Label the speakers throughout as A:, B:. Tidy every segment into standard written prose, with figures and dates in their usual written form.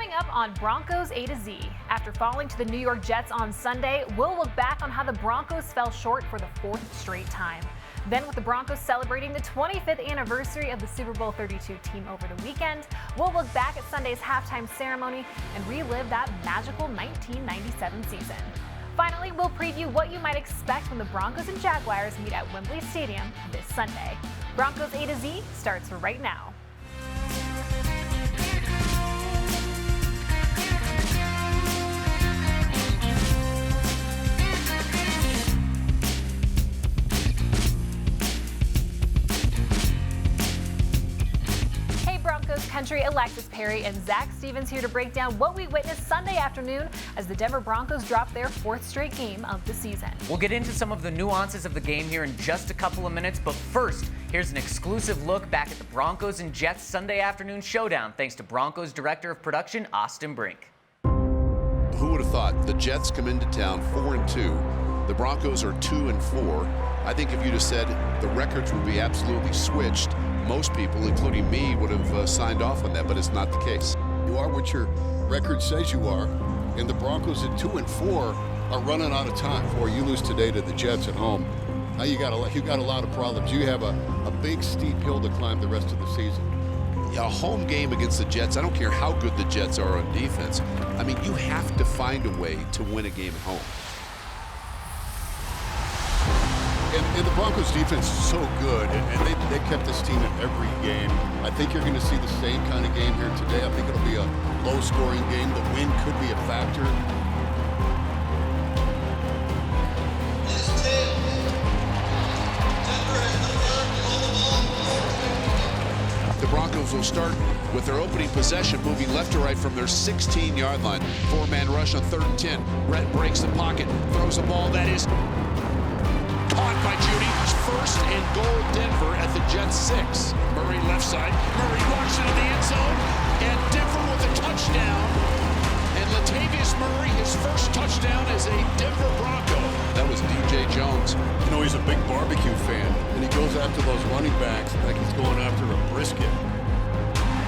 A: Coming up on Broncos A-to-Z, after falling to the New York Jets on Sunday, we'll look back on how the Broncos fell short for the fourth straight time. Then with the Broncos celebrating the 25th anniversary of the Super Bowl XXXII team over the weekend, we'll look back at Sunday's halftime ceremony and relive that magical 1997 season. Finally, we'll preview what you might expect when the Broncos and Jaguars meet at Wembley Stadium this Sunday. Broncos A-to-Z starts right now. Country, Alexis Perry and Zach Stevens here to break down what we witnessed Sunday afternoon as the Denver Broncos dropped their fourth straight game of the season.
B: We'll get into some of the nuances of the game here in just a couple of minutes, but first, here's an exclusive look back at the Broncos and Jets Sunday afternoon showdown, thanks to Broncos Director of Production, Austin Brink.
C: Who would have thought the Jets come into town 4-2, the Broncos are 2-4. I think if you'd have said the records would be absolutely switched, most people, including me, would have signed off on that, but it's not the case.
D: You are what your record says you are, and the Broncos at 2-4 are running out of time. Or you lose today to the Jets at home. Now you got a lot of problems. You have a big steep hill to climb the rest of the season.
C: A home game against the Jets, I don't care how good the Jets are on defense. I mean, you have to find a way to win a game at home.
D: And the Broncos defense is so good, and they kept this team in every game. I think you're going to see the same kind of game here today. I think it'll be a low-scoring game. The wind could be a factor.
C: The Broncos will start with their opening possession, moving left to right from their 16-yard line. Four-man rush on 3rd and 10. Brett breaks the pocket, throws the ball that is caught by Judy. First and goal Denver at the Jets 6. Murray left side. Murray walks into the end zone. And Denver with a touchdown. And Latavius Murray, his first touchdown as a Denver Bronco. That was DJ Jones.
D: You know, he's a big barbecue fan, and he goes after those running backs like he's going after a brisket.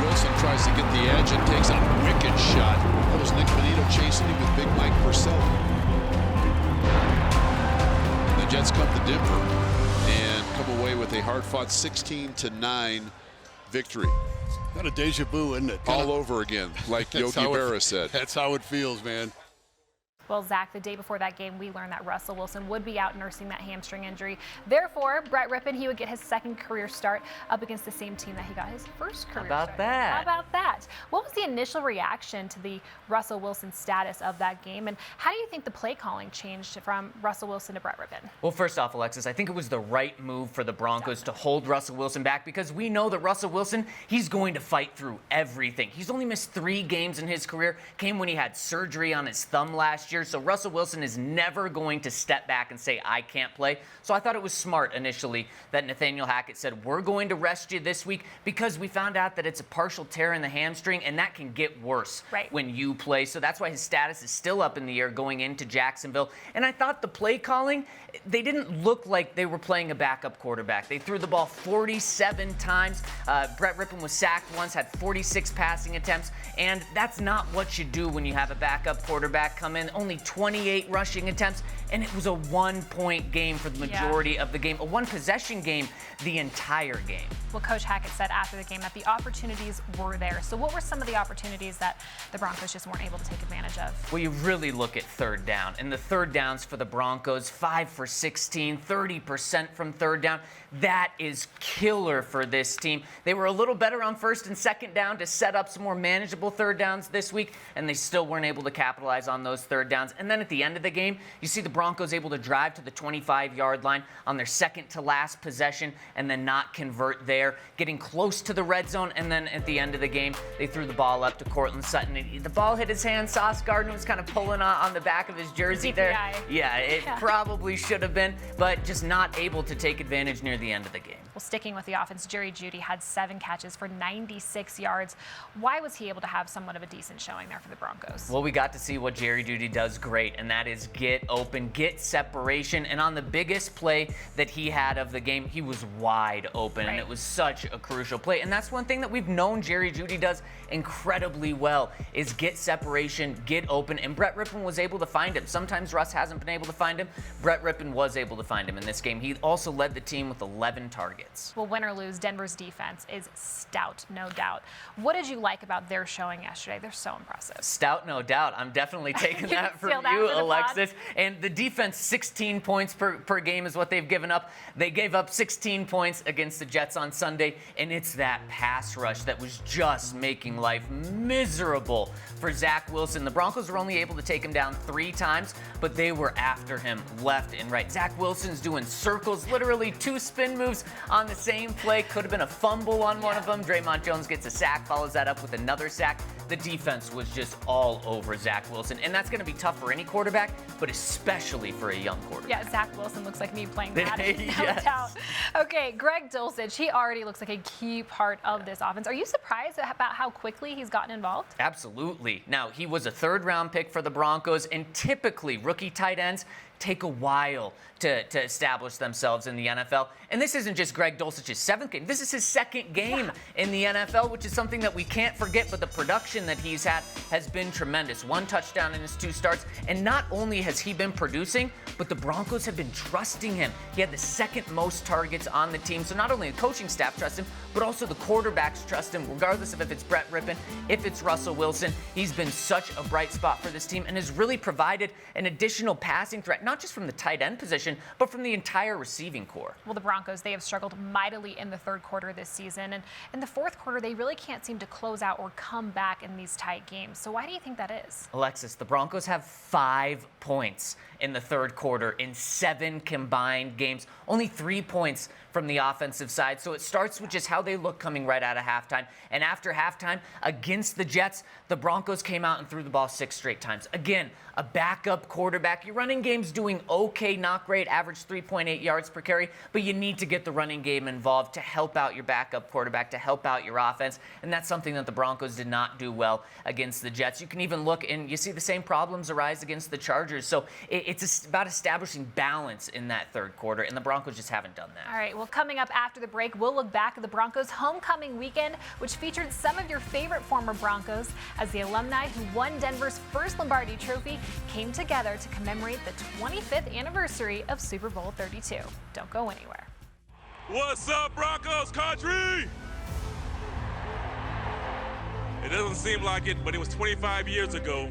C: Wilson tries to get the edge and takes a wicked shot. That was Nick Benito chasing him with Big Mike Purcell. The Jets come to Denver and come away with a hard-fought 16-9 victory.
D: Kind of deja vu, isn't it?
C: All over again, like Yogi Berra said.
D: That's how it feels, man.
A: Well, Zach, the day before that game, we learned that Russell Wilson would be out nursing that hamstring injury. Therefore, Brett Rippon, he would get his second career start up against the same team that he got his first career start. How about that? What was the initial reaction to the Russell Wilson status of that game, and how do you think the play calling changed from Russell Wilson to Brett Rippon?
B: Well, first off, Alexis, I think it was the right move for the Broncos to hold Russell Wilson back, because we know that Russell Wilson, he's going to fight through everything. He's only missed 3 games in his career, came when he had surgery on his thumb last year, so Russell Wilson is never going to step back and say, I can't play. So I thought it was smart initially that Nathaniel Hackett said, we're going to rest you this week, because we found out that it's a partial tear in the hamstring, and that can get worse when you play. So that's why his status is still up in the air going into Jacksonville. And I thought the play calling, they didn't look like they were playing a backup quarterback. They threw the ball 47 times. Brett Rippon was sacked once, had 46 passing attempts, and that's not what you do when you have a backup quarterback come in. Only 28 rushing attempts, and it was a 1-point game for the majority of the game, a 1-possession game the entire game.
A: Well, Coach Hackett said after the game that the opportunities were there. So what were some of the opportunities that the Broncos just weren't able to take advantage of?
B: Well, you really look at third down, and the third downs for the Broncos, 5 for 16, 30% from third down. That is killer for this team. They were a little better on first and second down to set up some more manageable third downs this week, and they still weren't able to capitalize on those third downs. And then at the end of the game, you see the Broncos able to drive to the 25-yard line on their second to last possession and then not convert there, getting close to the red zone. And then at the end of the game, they threw the ball up to Courtland Sutton. The ball hit his hand. Sauce Gardner was kind of pulling on the back of his jersey there. Yeah, it probably should have been, but just not able to take advantage near the end of the game.
A: Well, sticking with the offense, Jerry Jeudy had 7 catches for 96 yards. Why was he able to have somewhat of a decent showing there for the Broncos?
B: Well, we got to see what Jerry Jeudy does does great, and that is get open, get separation. And on the biggest play that he had of the game, he was wide open, and it was such a crucial play. And that's one thing that we've known Jerry Jeudy does incredibly well, is get separation, get open, and Brett Rippon was able to find him. Sometimes Russ hasn't been able to find him. Brett Rippon was able to find him in this game. He also led the team with 11 targets.
A: Well, win or lose, Denver's defense is stout, no doubt. What did you like about their showing yesterday? They're so impressive.
B: Stout, no doubt. I'm definitely taking that from you, Alexis. And the defense, 16 points per game is what they've given up. They gave up 16 points against the Jets on Sunday, and it's that pass rush that was just making life miserable for Zach Wilson. The Broncos were only able to take him down 3 times, but they were after him left and right. Zach Wilson's doing circles, literally 2 spin moves on the same play. Could have been a fumble on one of them. Draymond Jones gets a sack, follows that up with another sack. The defense was just all over Zach Wilson, and that's going to be tough for any quarterback, but especially for a young quarterback.
A: Yeah, Zach Wilson looks like me playing Madden. No doubt. Okay, Greg Dulcich, he already looks like a key part of this offense. Are you surprised about how quickly he's gotten involved?
B: Absolutely. Now, he was a 3rd-round pick for the Broncos, and typically rookie tight ends take a while to establish themselves in the NFL. And this isn't just Greg Dulcich's 7th game. This is his 2nd game in the NFL, which is something that we can't forget. But the production that he's had has been tremendous. 1 touchdown in his 2 starts. And not only has he been producing, but the Broncos have been trusting him. He had the 2nd most targets on the team. So not only the coaching staff trusts him, but also the quarterbacks trust him, regardless of if it's Brett Rippon, if it's Russell Wilson. He's been such a bright spot for this team and has really provided an additional passing threat, not just from the tight end position, but from the entire receiving core.
A: Well, the Broncos, they have struggled mightily in the 3rd quarter this season. And in the 4th quarter, they really can't seem to close out or come back in these tight games. So why do you think that is?
B: Alexis, the Broncos have 5 points in the 3rd quarter in 7 combined games. Only 3 points from the offensive side. So it starts with just how they look coming right out of halftime. And after halftime, against the Jets, the Broncos came out and threw the ball 6 straight times. Again, a backup quarterback. Your running game's doing okay, not great, average 3.8 yards per carry, but you need to get the running game involved to help out your backup quarterback, to help out your offense. And that's something that the Broncos did not do well against the Jets. You can even look and you see the same problems arise against the Chargers. So it's about establishing balance in that 3rd quarter, and the Broncos just haven't done that.
A: All right, well, coming up after the break, we'll look back at the Broncos homecoming weekend, which featured some of your favorite former Broncos as the alumni who won Denver's first Lombardi Trophy came together to commemorate the 25th anniversary of Super Bowl XXXII. Don't go anywhere.
E: What's up, Broncos country? It doesn't seem like it, but it was 25 years ago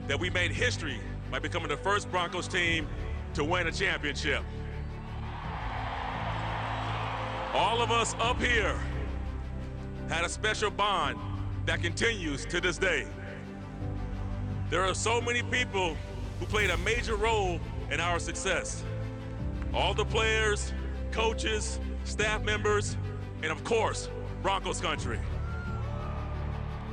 E: that we made history by becoming the first Broncos team to win a championship. All of us up here had a special bond that continues to this day. There are so many people who played a major role in our success. All the players, coaches, staff members, and of course, Broncos country.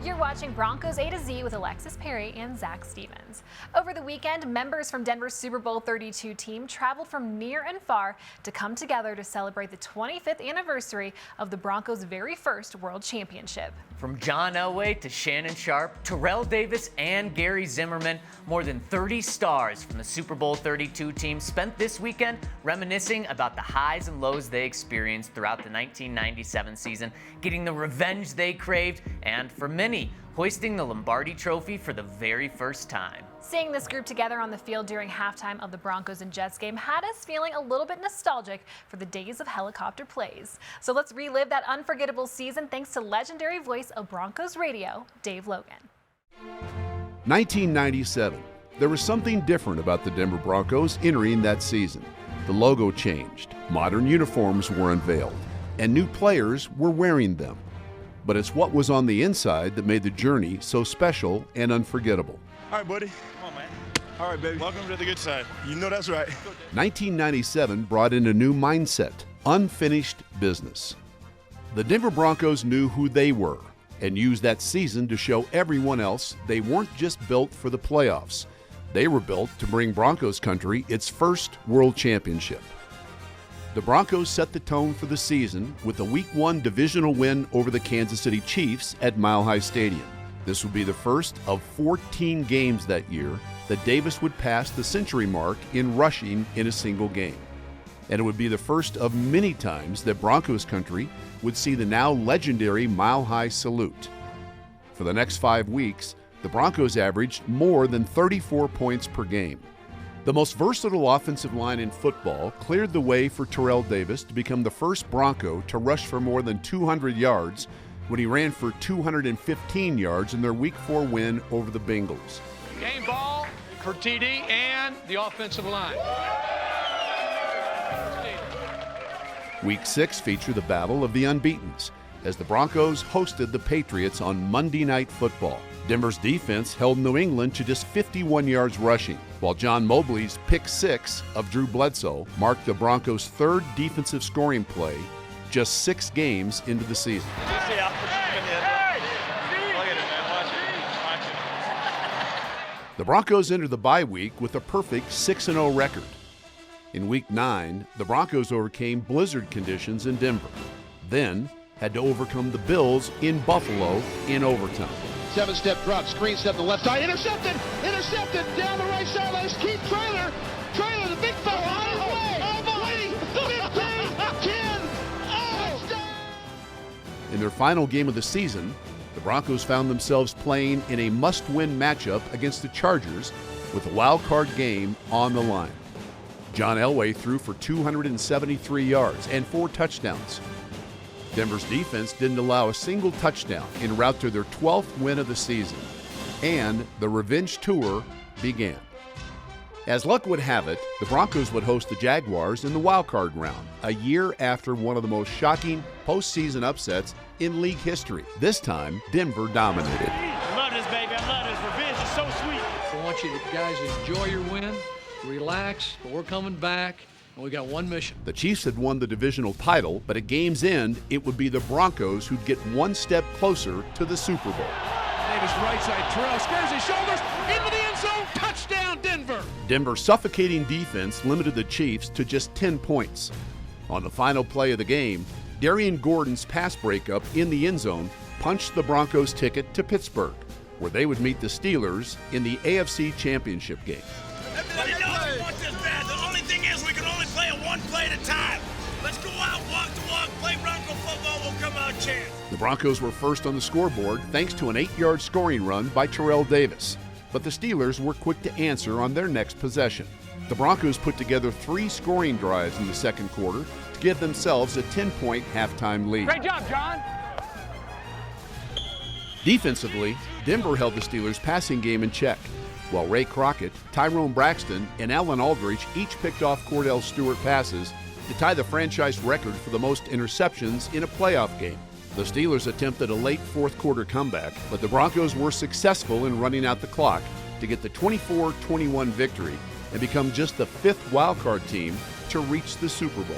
A: You're watching Broncos A-to-Z with Alexis Perry and Zach Stevens. Over the weekend, members from Denver's Super Bowl XXXII team traveled from near and far to come together to celebrate the 25th anniversary of the Broncos' very first World Championship.
B: From John Elway to Shannon Sharpe, Terrell Davis, and Gary Zimmerman, more than 30 stars from the Super Bowl XXXII team spent this weekend reminiscing about the highs and lows they experienced throughout the 1997 season, getting the revenge they craved, and for many, hoisting the Lombardi Trophy for the very first time.
A: Seeing this group together on the field during halftime of the Broncos and Jets game had us feeling a little bit nostalgic for the days of helicopter plays. So let's relive that unforgettable season thanks to legendary voice of Broncos radio, Dave Logan.
F: 1997. There was something different about the Denver Broncos entering that season. The logo changed, modern uniforms were unveiled, and new players were wearing them. But it's what was on the inside that made the journey so special and unforgettable.
G: All right, buddy. Come on, man. All right, baby. Welcome to the good side. You know that's right.
F: 1997 brought in a new mindset, unfinished business. The Denver Broncos knew who they were and used that season to show everyone else they weren't just built for the playoffs. They were built to bring Broncos country its first world championship. The Broncos set the tone for the season with a Week 1 divisional win over the Kansas City Chiefs at Mile High Stadium. This would be the first of 14 games that year that Davis would pass the century mark in rushing in a single game. And it would be the first of many times that Broncos country would see the now legendary mile-high salute. For the next 5 weeks, the Broncos averaged more than 34 points per game. The most versatile offensive line in football cleared the way for Terrell Davis to become the first Bronco to rush for more than 200 yards when he ran for 215 yards in their Week 4 win over the Bengals.
H: Game ball for TD and the offensive line.
F: Week 6 featured the Battle of the Unbeatens as the Broncos hosted the Patriots on Monday Night Football. Denver's defense held New England to just 51 yards rushing, while John Mobley's pick 6 of Drew Bledsoe marked the Broncos' third defensive scoring play just 6 games into the season. The Broncos entered the bye week with a perfect 6-0 record. In Week 9, the Broncos overcame blizzard conditions in Denver, then had to overcome the Bills in Buffalo in overtime.
I: 7-step drop, screen step to the left side, intercepted, down the right sideline, Keith Trailer, the big fella on his way, 20, 15, 10, touchdown!
F: In their final game of the season, the Broncos found themselves playing in a must-win matchup against the Chargers with a wild card game on the line. John Elway threw for 273 yards and 4 touchdowns. Denver's defense didn't allow a single touchdown en route to their 12th win of the season, and the revenge tour began. As luck would have it, the Broncos would host the Jaguars in the wild card round, a year after one of the most shocking postseason upsets in league history. This time, Denver dominated.
J: I love this, baby. I love this. Revenge is so sweet.
H: I want you guys to enjoy your win, relax, but we're coming back. We got one mission.
F: The Chiefs had won the divisional title, but at game's end, it would be the Broncos who'd get one step closer to the Super Bowl.
I: Davis right side, Terrell spares his shoulders, into the end zone, touchdown Denver!
F: Denver's suffocating defense limited the Chiefs to just 10 points. On the final play of the game, Darian Gordon's pass breakup in the end zone punched the Broncos' ticket to Pittsburgh, where they would meet the Steelers in the AFC Championship game.
J: Everybody knows we want this bad. The only thing is we can only play it one play at a time. Let's go out, walk to walk, play Bronco football, we'll come out chance.
F: The Broncos were first on the scoreboard thanks to an 8-yard scoring run by Terrell Davis, but the Steelers were quick to answer on their next possession. The Broncos put together 3 scoring drives in the second quarter to give themselves a 10-point halftime lead.
H: Great job, John.
F: Defensively, Denver held the Steelers' passing game in check, while Ray Crockett, Tyrone Braxton, and Alan Aldridge each picked off Cordell Stewart passes to tie the franchise record for the most interceptions in a playoff game. The Steelers attempted a late fourth quarter comeback, but the Broncos were successful in running out the clock to get the 24-21 victory and become just the 5th wildcard team to reach the Super Bowl.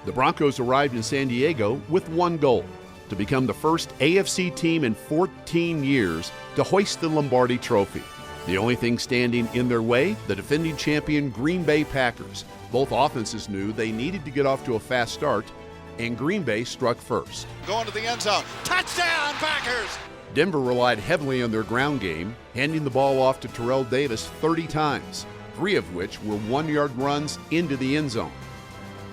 F: The Broncos arrived in San Diego with one goal: to become the first AFC team in 14 years to hoist the Lombardi Trophy. The only thing standing in their way, the defending champion Green Bay Packers. Both offenses knew they needed to get off to a fast start, and Green Bay struck first.
I: Going to the end zone, touchdown Packers!
F: Denver relied heavily on their ground game, handing the ball off to Terrell Davis 30 times, 3 of which were 1-yard runs into the end zone.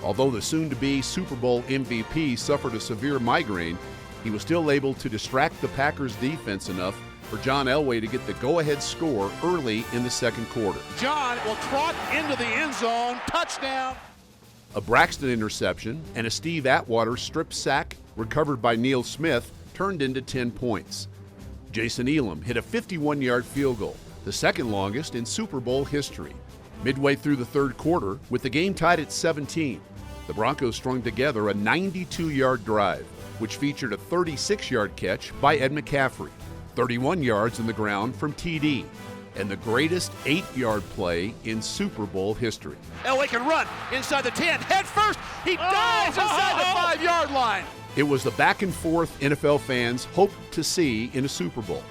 F: Although the soon-to-be Super Bowl MVP suffered a severe migraine, he was still able to distract the Packers' defense enough for John Elway to get the go-ahead score early in the second quarter.
I: John will trot into the end zone, touchdown!
F: A Braxton interception and a Steve Atwater strip sack recovered by Neil Smith turned into 10 points. Jason Elam hit a 51-yard field goal, the second longest in Super Bowl history. Midway through the third quarter, with the game tied at 17, the Broncos strung together a 92-yard drive, which featured a 36-yard catch by Ed McCaffrey, 31 yards in the ground from TD, and the greatest 8-yard play in Super Bowl history.
I: Elway can run inside the 10, head first, he dives inside the 5-yard line.
F: It was the back and forth NFL fans hoped to see in a Super Bowl.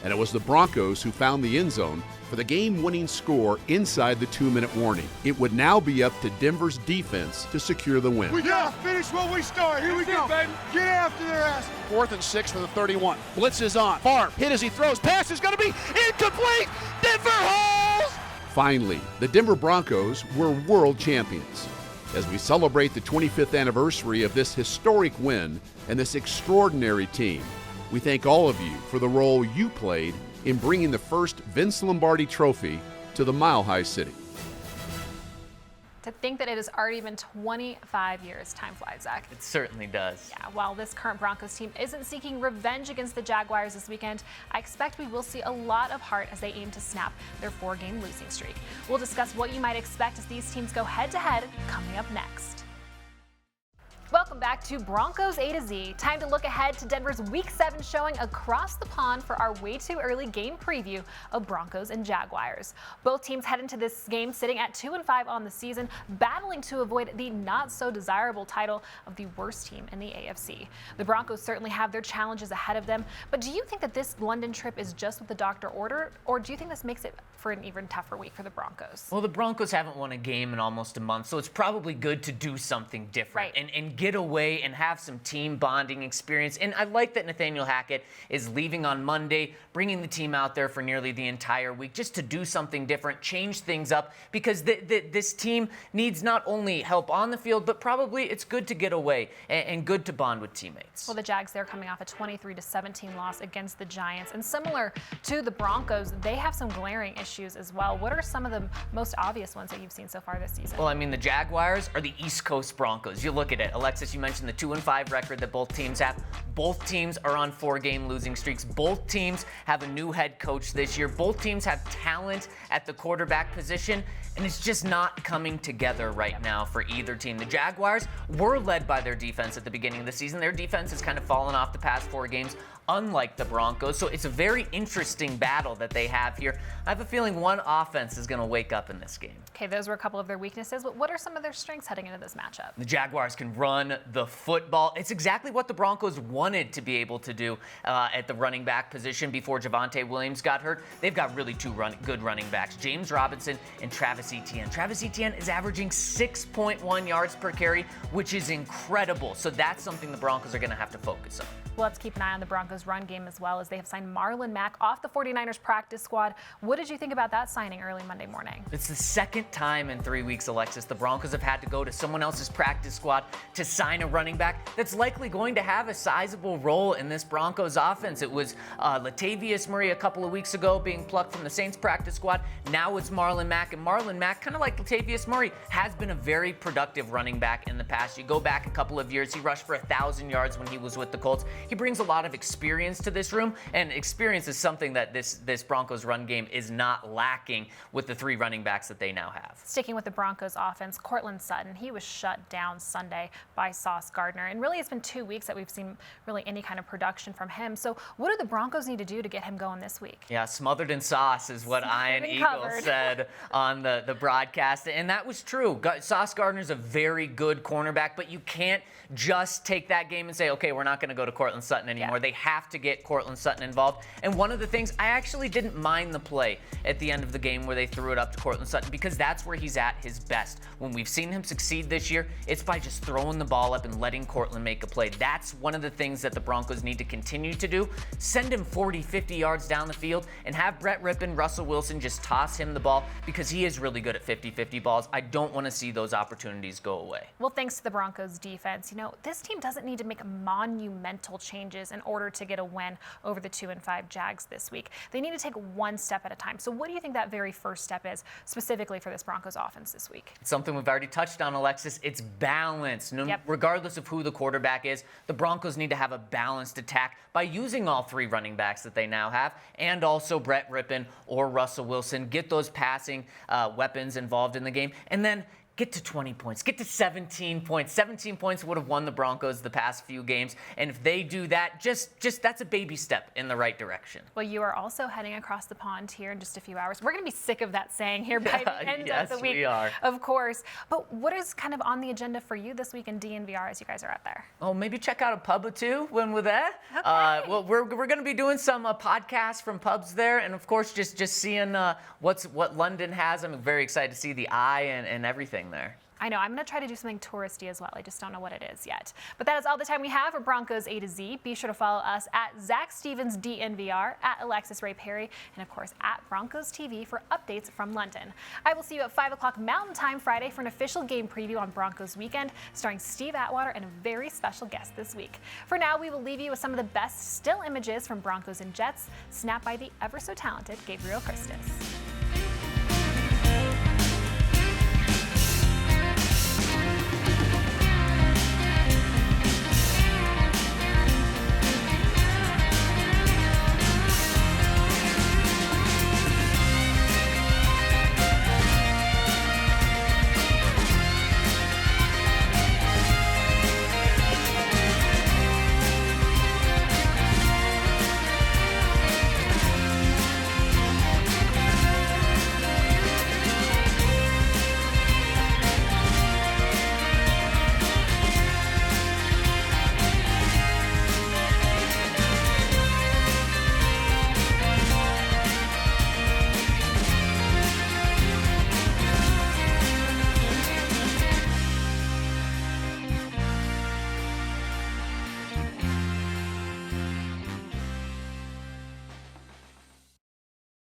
F: And it was the Broncos who found the end zone for the game-winning score inside the 2-minute warning. It would now be up to Denver's defense to secure the win.
I: We gotta finish what we started. Here we go, baby. Get after their ass.
C: 4th and 6 for the 31. Blitz is on. Favre hit as he throws. Pass is going to be incomplete. Denver holds.
F: Finally, the Denver Broncos were world champions. As we celebrate the 25th anniversary of this historic win and this extraordinary team, we thank all of you for the role you played in bringing the first Vince Lombardi trophy to the Mile High City.
A: To think that it has already been 25 years. Time flies, Zach.
B: It certainly does.
A: Yeah, while this current Broncos team isn't seeking revenge against the Jaguars this weekend, I expect we will see a lot of heart as they aim to snap their 4-game losing streak. We'll discuss what you might expect as these teams go head-to-head coming up next. Welcome back to Broncos A-to-Z. Time to look ahead to Denver's Week 7 showing across the pond for our way too early game preview of Broncos and Jaguars. Both teams head into this game sitting at 2-5 on the season, battling to avoid the not so desirable title of the worst team in the AFC. The Broncos certainly have their challenges ahead of them, but do you think that this London trip is just what the doctor ordered, or do you think this makes it for an even tougher week for the Broncos?
B: Well, the Broncos haven't won a game in almost a month, so it's probably good to do something different and get away and have some team bonding experience. And I like that Nathaniel Hackett is leaving on Monday, bringing the team out there for nearly the entire week just to do something different, change things up, because this team needs not only help on the field, but probably it's good to get away and good to bond with teammates.
A: Well, the Jags, they're coming off a 23-17 loss against the Giants. And similar to the Broncos, they have some glaring issues as well. What are some of the most obvious ones that you've seen so far this season?
B: Well, I mean, the Jaguars are the East Coast Broncos. You look at it. Alexis, you mentioned the 2-5 record that both teams have. Both teams are on 4-game losing streaks. Both teams have a new head coach this year. Both teams have talent at the quarterback position, and it's just not coming together right now for either team. The Jaguars were led by their defense at the beginning of the season. Their defense has kind of fallen off the past 4 games, unlike the Broncos. So it's a very interesting battle that they have here. I have a feeling one offense is going to wake up in this game.
A: Okay, those were a couple of their weaknesses, but what are some of their strengths heading into this matchup?
B: The Jaguars can run the football. It's exactly what the Broncos wanted to be able to do at the running back position before Javonte Williams got hurt. They've got really two good running backs, James Robinson and Travis Etienne. Travis Etienne is averaging 6.1 yards per carry, which is incredible. So that's something the Broncos are going to have to focus on.
A: Well, let's keep an eye on the Broncos' run game as well, as they have signed Marlon Mack off the 49ers practice squad. What did you think about that signing early Monday morning?
B: It's the second time in 3 weeks, Alexis, the Broncos have had to go to someone else's practice squad to sign a running back that's likely going to have a sizable role in this Broncos offense. It was Latavius Murray a couple of weeks ago being plucked from the Saints practice squad. Now it's Marlon Mack, and Marlon Mack, kind of like Latavius Murray, has been a very productive running back in the past. You go back a couple of years, he rushed for 1,000 yards when he was with the Colts. He brings a lot of experience to this room, and experience is something that this Broncos run game is not lacking with the 3 running backs that they now have.
A: Sticking with the Broncos offense, Courtland Sutton, he was shut down Sunday by Sauce Gardner, and really it's been 2 weeks that we've seen really any kind of production from him. So what do the Broncos need to do to get him going this week?
B: Yeah, smothered in sauce is what Ian Eagle said on the broadcast, and that was true. Sauce Gardner's a very good cornerback, but you can't just take that game and say, okay, we're not going to go to Courtland Sutton anymore. They have to get Courtland Sutton involved. And one of the things, I actually didn't mind the play at the end of the game where they threw it up to Courtland Sutton, because that's where he's at his best. When we've seen him succeed this year, it's by just throwing the ball up and letting Courtland make a play. That's one of the things that the Broncos need to continue to do. Send him 40, 50 yards down the field and have Brett Rippon, Russell Wilson just toss him the ball, because he is really good at 50-50 balls. I don't want to see those opportunities go away.
A: Well, thanks to the Broncos defense, this team doesn't need to make monumental changes in order to get a win over the 2-5 Jags this week. They need to take one step at a time. So what do you think that very first step is specifically for this Broncos offense this week?
B: It's something we've already touched on, Alexis. It's balance. Regardless of who the quarterback is, the Broncos need to have a balanced attack by using all 3 running backs that they now have, and also Brett Rippon or Russell Wilson. Get those passing weapons involved in the game, and then get to 20 points, get to 17 points. 17 points would have won the Broncos the past few games. And if they do that, just that's a baby step in the right direction.
A: Well, you are also heading across the pond here in just a few hours. We're going to be sick of that saying here by the end of the week,
B: we are.
A: Of course. But what is kind of on the agenda for you this week in DNVR as you guys are out there?
B: Oh, maybe check out a pub or two when we're there.
A: Okay.
B: Well, we're going to be doing some podcasts from pubs there, and of course, just seeing what London has. I'm very excited to see the eye and everything there.
A: I know. I'm going to try to do something touristy as well. I just don't know what it is yet. But that is all the time we have for Broncos A to Z. Be sure to follow us at Zach Stevens DNVR, at Alexis Ray Perry, and of course at Broncos TV for updates from London. I will see you at 5 o'clock Mountain Time Friday for an official game preview on Broncos Weekend, starring Steve Atwater and a very special guest this week. For now, we will leave you with some of the best still images from Broncos and Jets, snapped by the ever so talented Gabriel Christis.